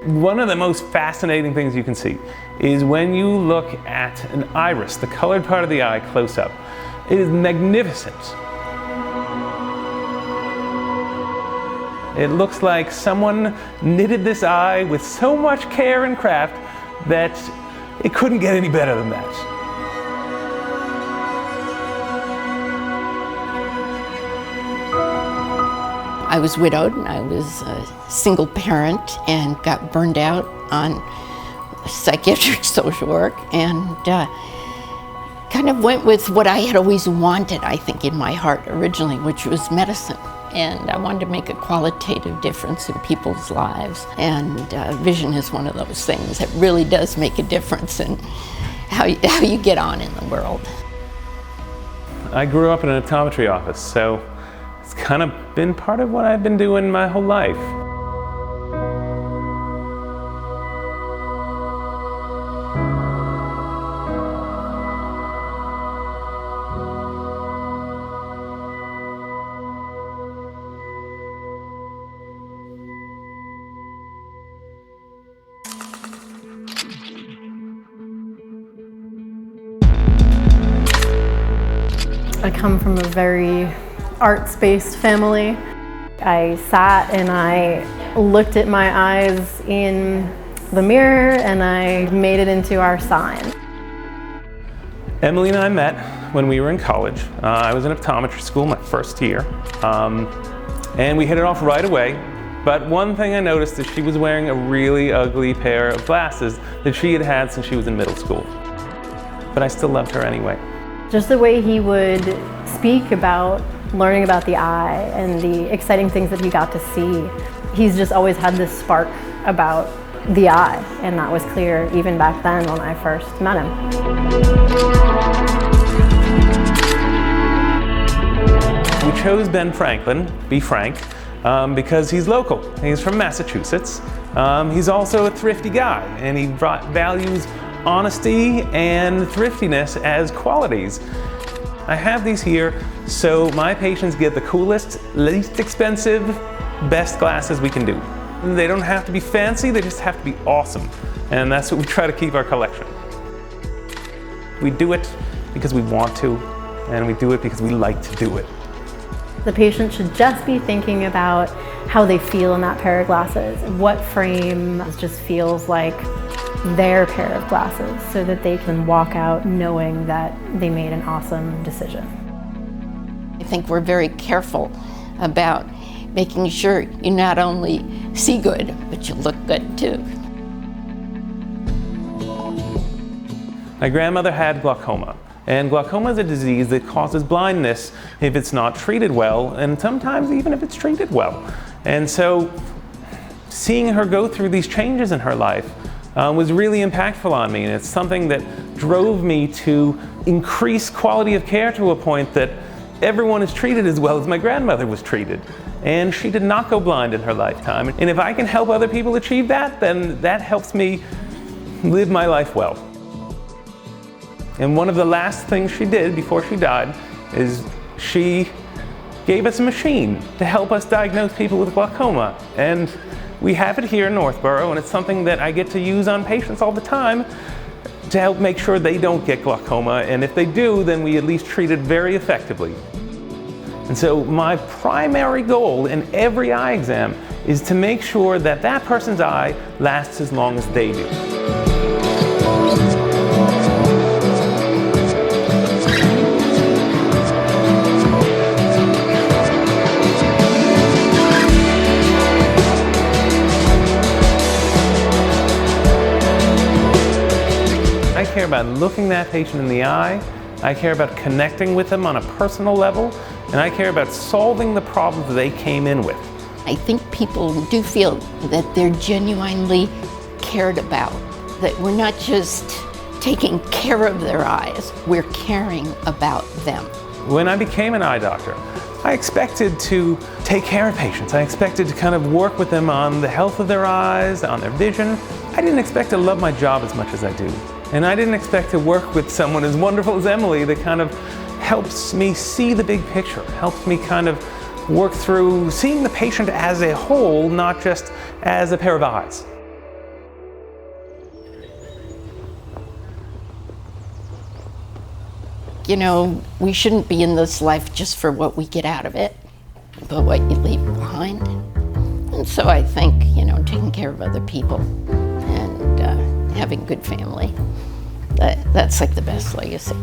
One of the most fascinating things you can see is when you look at an iris, the colored part of the eye, close up. It is magnificent. It looks like someone knitted this eye with so much care and craft that it couldn't get any better than that. I was widowed, and I was a single parent and got burned out on psychiatric social work, and kind of went with what I had always wanted, I think, in my heart originally, which was medicine. And I wanted to make a qualitative difference in people's lives. And vision is one of those things that really does make a difference in how you get on in the world. I grew up in an optometry office, so it's kind of been part of what I've been doing my whole life. I come from a very arts-based family. I sat and I looked at my eyes in the mirror and I made it into our sign. Emily and I met when we were in college. I was in optometry school my first year, and we hit it off right away. But one thing I noticed is she was wearing a really ugly pair of glasses that she had had since she was in middle school. But I still loved her anyway. Just the way he would speak about learning about the eye and the exciting things that he got to see. He's just always had this spark about the eye, and that was clear even back then when I first met him. We chose Ben Franklin, B. Frank, because he's local. He's from Massachusetts. He's also a thrifty guy, and he values honesty and thriftiness as qualities. I have these here so my patients get the coolest, least expensive, best glasses we can do. They don't have to be fancy, they just have to be awesome. And that's what we try to keep our collection. We do it because we want to, and we do it because we like to do it. The patient should just be thinking about how they feel in that pair of glasses. What frame just feels like their pair of glasses, so that they can walk out knowing that they made an awesome decision. I think we're very careful about making sure you not only see good, but you look good too. My grandmother had glaucoma, and glaucoma is a disease that causes blindness if it's not treated well, and sometimes even if it's treated well. And so seeing her go through these changes in her life was really impactful on me, and it's something that drove me to increase quality of care to a point that everyone is treated as well as my grandmother was treated. And she did not go blind in her lifetime. And if I can help other people achieve that, then that helps me live my life well. And one of the last things she did before she died is she gave us a machine to help us diagnose people with glaucoma. And we have it here in Northborough, and it's something that I get to use on patients all the time to help make sure they don't get glaucoma, and if they do, then we at least treat it very effectively. And so my primary goal in every eye exam is to make sure that that person's eye lasts as long as they do. I care about looking that patient in the eye, I care about connecting with them on a personal level, and I care about solving the problems they came in with. I think people do feel that they're genuinely cared about, that we're not just taking care of their eyes, we're caring about them. When I became an eye doctor, I expected to take care of patients. I expected to kind of work with them on the health of their eyes, on their vision. I didn't expect to love my job as much as I do. And I didn't expect to work with someone as wonderful as Emily that kind of helps me see the big picture, helps me kind of work through seeing the patient as a whole, not just as a pair of eyes. you know, we shouldn't be in this life just for what we get out of it, but what you leave behind. And so I think, you know, taking care of other people and having a good family, that's like the best legacy.